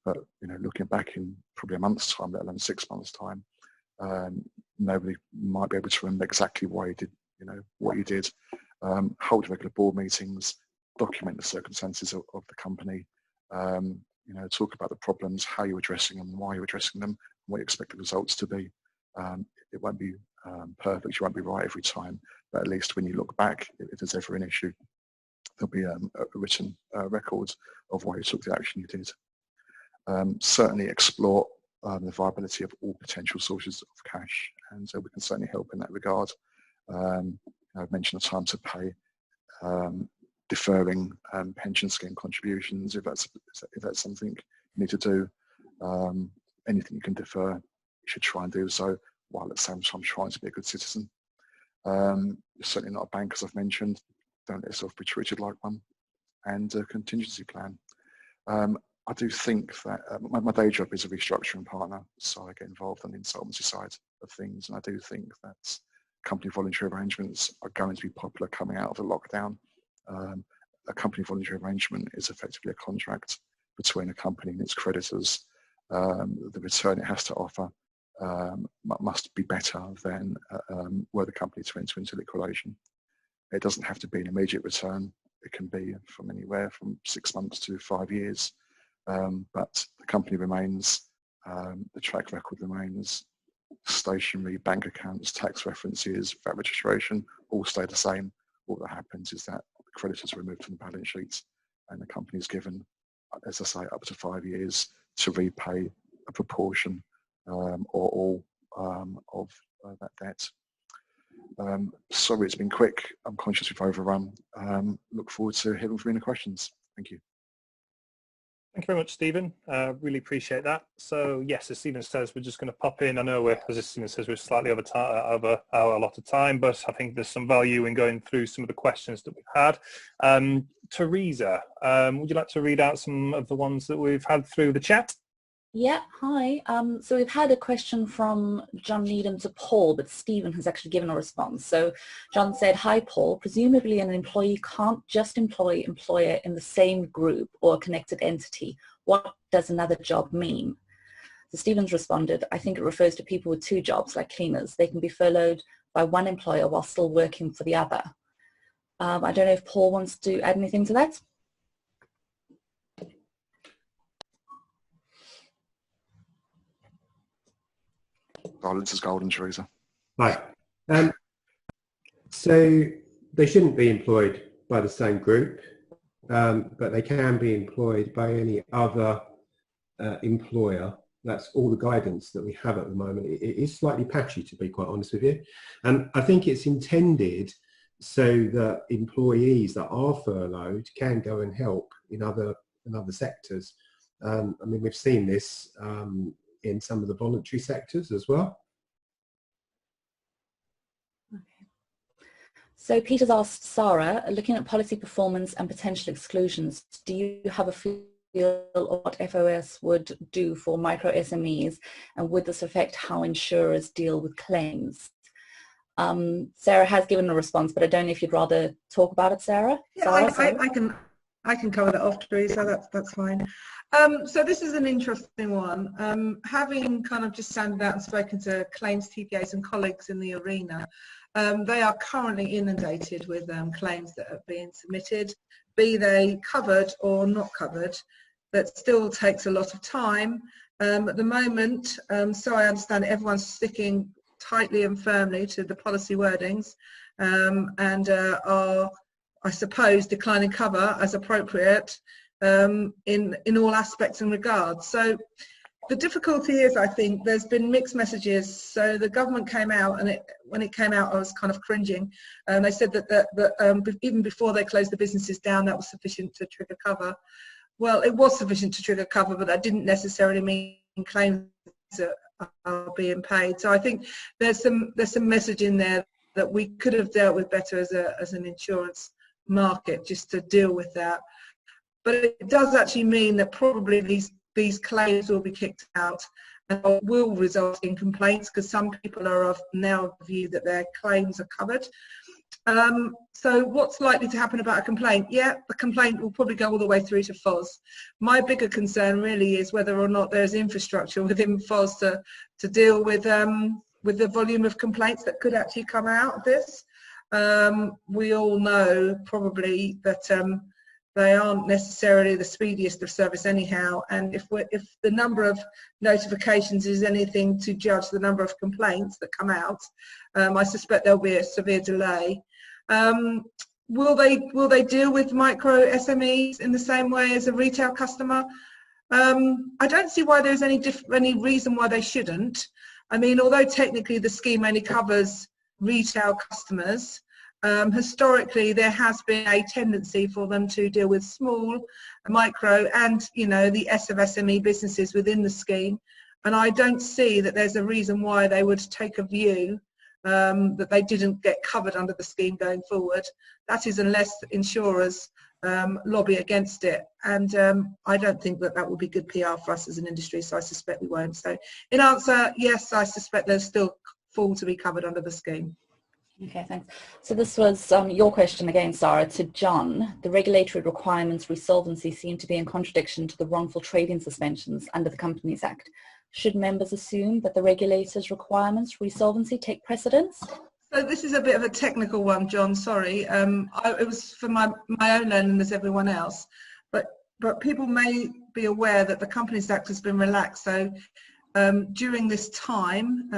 But looking back in probably a month's time, let alone 6 months' time, nobody might be able to remember exactly why you did, what you did. Hold regular board meetings, document the circumstances of the company. Talk about the problems, how you're addressing them, why you're addressing them, and what you expect the results to be. It won't be perfect, you won't be right every time, but at least when you look back, if there's ever an issue, there'll be a written record of why you took the action you did. Certainly explore the viability of all potential sources of cash, and we can certainly help in that regard. I've mentioned the time to pay, deferring pension scheme contributions if that's something you need to do. Anything you can defer, you should try and do so, while at the same time trying to be a good citizen. You're certainly not a bank, as I've mentioned. Don't let yourself be treated like one. And a contingency plan. I do think that my day job is a restructuring partner, so I get involved on the insolvency side of things, and I do think that company voluntary arrangements are going to be popular coming out of the lockdown. A company voluntary arrangement is effectively a contract between a company and its creditors. The return it has to offer must be better than were the company to enter into liquidation. It doesn't have to be an immediate return. It can be from anywhere from 6 months to 5 years. But the company remains, the track record remains, stationery, bank accounts, tax references, VAT registration, all stay the same. All that happens is that the creditors are removed from the balance sheets and the company is given, as I say, up to 5 years to repay a proportion or all of that debt. Sorry it's been quick. I'm conscious we've overrun. Look forward to hearing from any questions. Thank you. Thank you very much, Stephen. Really appreciate that. So yes, as Stephen says, we're just going to pop in. I know as Stephen says, we're slightly over our allotted time, but I think there's some value in going through some of the questions that we've had. Teresa, would you like to read out some of the ones that we've had through the chat? Yeah, hi. So we've had a question from John Needham to Paul, but Stephen has actually given a response. So John said, hi Paul, presumably an employee can't just employ employer in the same group or connected entity. What does another job mean? So Stephen's responded, I think it refers to people with 2 jobs like cleaners. They can be furloughed by one employer while still working for the other. I don't know if Paul wants to add anything to that. Silence is golden, Teresa. Right. So they shouldn't be employed by the same group, but they can be employed by any other employer. That's all the guidance that we have at the moment. It is slightly patchy, to be quite honest with you. And I think it's intended so that employees that are furloughed can go and help in other sectors. I mean, we've seen this in some of the voluntary sectors as well. Okay. So Peter's asked Sara, looking at policy performance and potential exclusions, do you have a feel of what FOS would do for micro SMEs, and would this affect how insurers deal with claims? Sara has given a response, but I don't know if you'd rather talk about it, Sara. Yeah, Sara? I can cover that off, Teresa. That's fine. So this is an interesting one. Having kind of just sounded out and spoken to claims TPAs and colleagues in the arena, they are currently inundated with claims that are being submitted, be they covered or not covered. That still takes a lot of time. At the moment, so I understand everyone's sticking tightly and firmly to the policy wordings and are, I suppose, declining cover as appropriate in all aspects and regards. So the difficulty is, I think, there's been mixed messages. So the government came out, and when it came out, I was kind of cringing. They said that even before they closed the businesses down, that was sufficient to trigger cover. Well, it was sufficient to trigger cover, but that didn't necessarily mean claims are being paid. So I think there's some message in there that we could have dealt with better as an insurance market, just to deal with that. But it does actually mean that probably these claims will be kicked out and will result in complaints, because some people are of now the view that their claims are covered. So what's likely to happen about a complaint? Yeah, the complaint will probably go all the way through to FOS. My bigger concern really is whether or not there's infrastructure within FOS to deal with the volume of complaints that could actually come out of this. We all know probably that they aren't necessarily the speediest of service anyhow, and if the number of notifications is anything to judge the number of complaints that come out, I suspect there'll be a severe delay. Will they deal with micro SMEs in the same way as a retail customer? I don't see why there's any reason why they shouldn't. I mean, although technically the scheme only covers retail customers, historically there has been a tendency for them to deal with small, micro and, you know, the S of SME businesses within the scheme, and I don't see that there's a reason why they would take a view that they didn't get covered under the scheme going forward. That is unless insurers lobby against it, and I don't think that would be good PR for us as an industry, so I suspect we won't. So in answer, yes, I suspect there's still full to be covered under the scheme. Okay, thanks. So this was your question again, Sara, to John. The regulatory requirements resolvency seem to be in contradiction to the wrongful trading suspensions under the Companies Act. Should members assume that the regulator's requirements resolvency take precedence? So this is a bit of a technical one, John, sorry. It was for my own learning as everyone else, but people may be aware that the Companies Act has been relaxed. So during this time,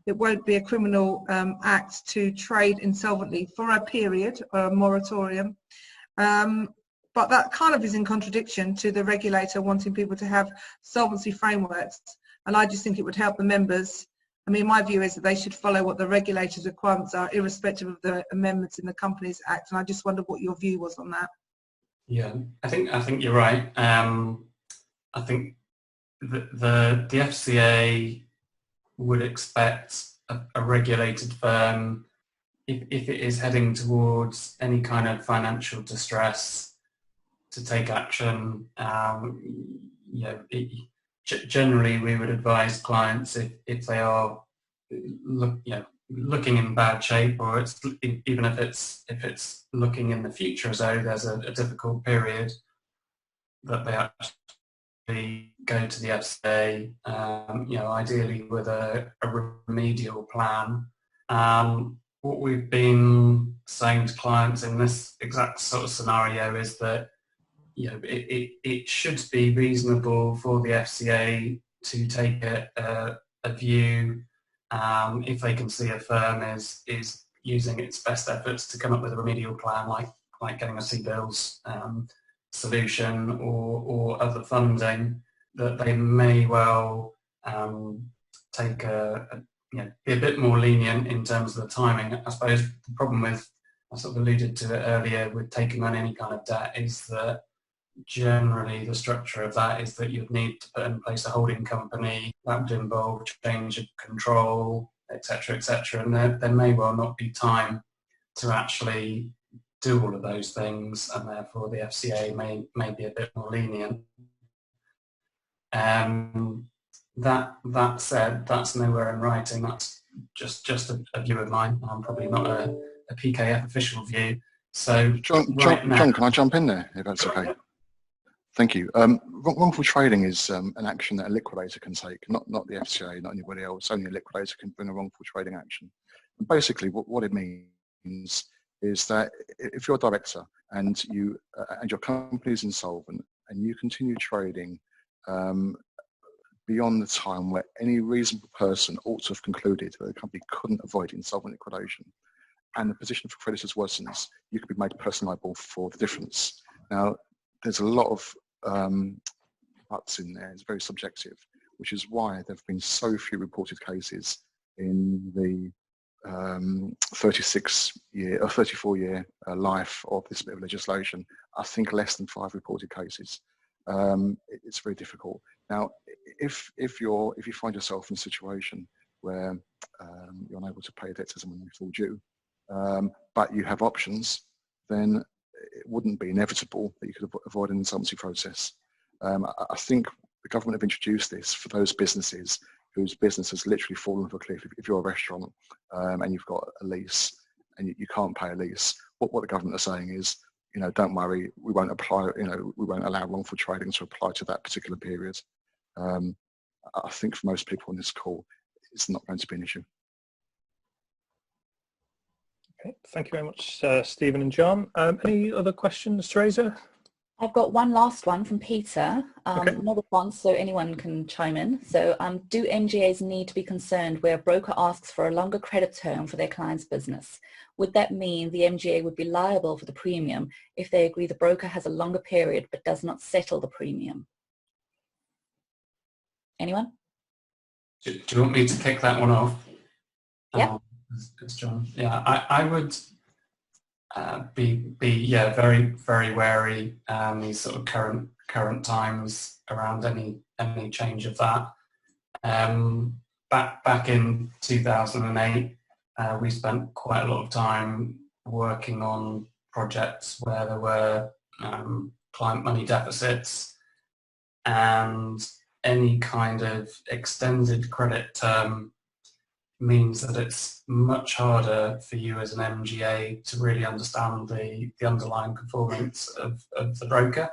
it won't be a criminal act to trade insolvently for a period or a moratorium. But that kind of is in contradiction to the regulator wanting people to have solvency frameworks. And I just think it would help the members. I mean, my view is that they should follow what the regulator's requirements are, irrespective of the amendments in the Companies Act. And I just wonder what your view was on that. Yeah, I think you're right. I think the FCA would expect a regulated firm, if it is heading towards any kind of financial distress, to take action. Generally we would advise clients if they are looking in bad shape, or even if it's looking in the future as though there's a difficult period, that they actually go to the FCA, ideally with a remedial plan. What we've been saying to clients in this exact sort of scenario is that it should be reasonable for the FCA to take a view if they can see a firm is using its best efforts to come up with a remedial plan, like getting a CBILS solution or other funding, that they may well take be a bit more lenient in terms of the timing. I suppose the problem with, I sort of alluded to it earlier, with taking on any kind of debt is that generally the structure of that is that you'd need to put in place a holding company. That would involve change of control, etc., etc., and there may well not be time to actually do all of those things, and therefore the FCA may be a bit more lenient. That said, that's nowhere in writing. That's just a view of mine. I'm probably not a PKF official view. So John, can I jump in there if that's okay? Thank you. Wrongful trading is an action that a liquidator can take, not the FCA, not anybody else. Only a liquidator can bring a wrongful trading action. And basically, what it means is that if you're a director and your company is insolvent and you continue trading beyond the time where any reasonable person ought to have concluded that the company couldn't avoid insolvent liquidation, and the position for creditors worsens, you could be made personally liable for the difference. Now, there's a lot of buts in there. It's very subjective, which is why there have been so few reported cases in the 34-year life of this bit of legislation. I think less than 5 reported cases. It's very difficult. Now, if you find yourself in a situation where you're unable to pay debtors when they fall due, but you have options, then it wouldn't be inevitable that you could avoid an insolvency process. I think the government have introduced this for those businesses whose business has literally fallen off a cliff. If you're a restaurant and you've got a lease and you can't pay a lease, what the government are saying is, don't worry, we won't apply, we won't allow wrongful trading to apply to that particular period. I think for most people on this call, it's not going to be an issue. Okay, thank you very much, Stephen and John. Any other questions, Teresa? I've got one last one from Peter. Okay. Another one, so anyone can chime in. So do MGAs need to be concerned where a broker asks for a longer credit term for their client's business? Would that mean the MGA would be liable for the premium if they agree the broker has a longer period but does not settle the premium? Anyone? Do you want me to kick that one off? Yeah. It's John. Yeah, I would be very, very wary these sort of current times around any change of that. Back in 2008, we spent quite a lot of time working on projects where there were client money deficits, and any kind of extended credit term means that it's much harder for you as an MGA to really understand the underlying performance of the broker.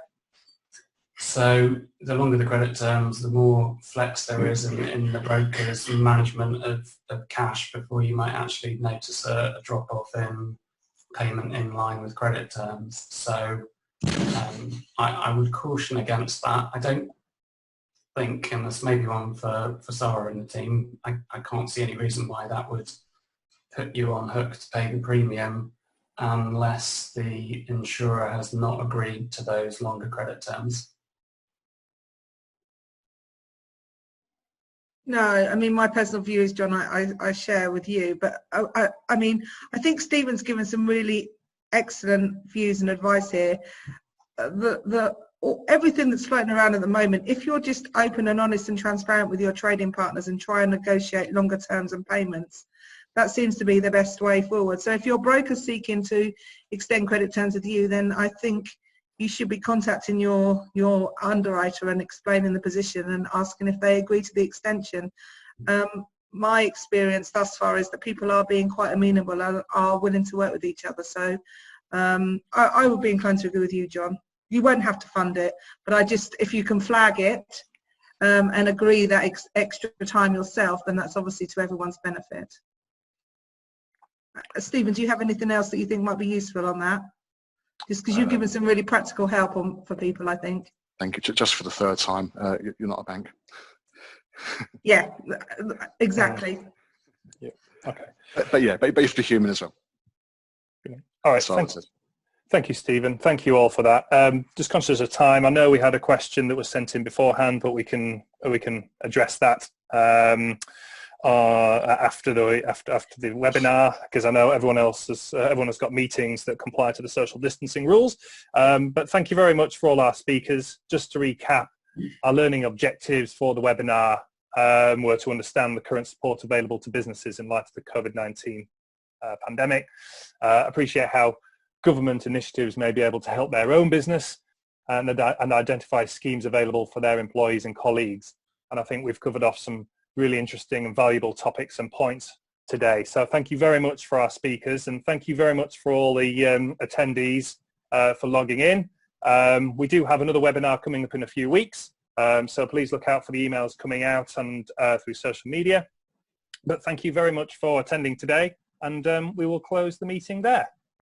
So the longer the credit terms, the more flex there is in the broker's management of cash before you might actually notice a drop-off in payment in line with credit terms. So I would caution against that. I don't think, and this may be one for Sara and the team, I can't see any reason why that would put you on hook to pay the premium unless the insurer has not agreed to those longer credit terms. No, I mean, my personal view is, John, I share with you, but I mean, I think Stephen's given some really excellent views and advice here. Everything that's floating around at the moment, if you're just open and honest and transparent with your trading partners and try and negotiate longer terms and payments, that seems to be the best way forward. So if your broker's seeking to extend credit terms with you, then I think you should be contacting your underwriter and explaining the position and asking if they agree to the extension. My experience thus far is that people are being quite amenable and are willing to work with each other. So I would be inclined to agree with you, John. You won't have to fund it, but if you can flag it and agree that extra time yourself, then that's obviously to everyone's benefit. Stephen, do you have anything else that you think might be useful on that? Just because you've given some really practical help for people, I think. Thank you. Just for the third time, you're not a bank. Yeah, exactly. Yeah. Okay. But it's for human as well. All right. Thank you, Stephen. Thank you all for that. Just conscious of time, I know we had a question that was sent in beforehand, but we can address that after the webinar, because I know everyone has got meetings that comply to the social distancing rules. But thank you very much for all our speakers. Just to recap, our learning objectives for the webinar were to understand the current support available to businesses in light of the COVID-19 pandemic. Appreciate how government initiatives may be able to help their own business and identify schemes available for their employees and colleagues. And I think we've covered off some really interesting and valuable topics and points today. So thank you very much for our speakers, and thank you very much for all the attendees for logging in. We do have another webinar coming up in a few weeks, so please look out for the emails coming out and through social media. But thank you very much for attending today, and we will close the meeting there.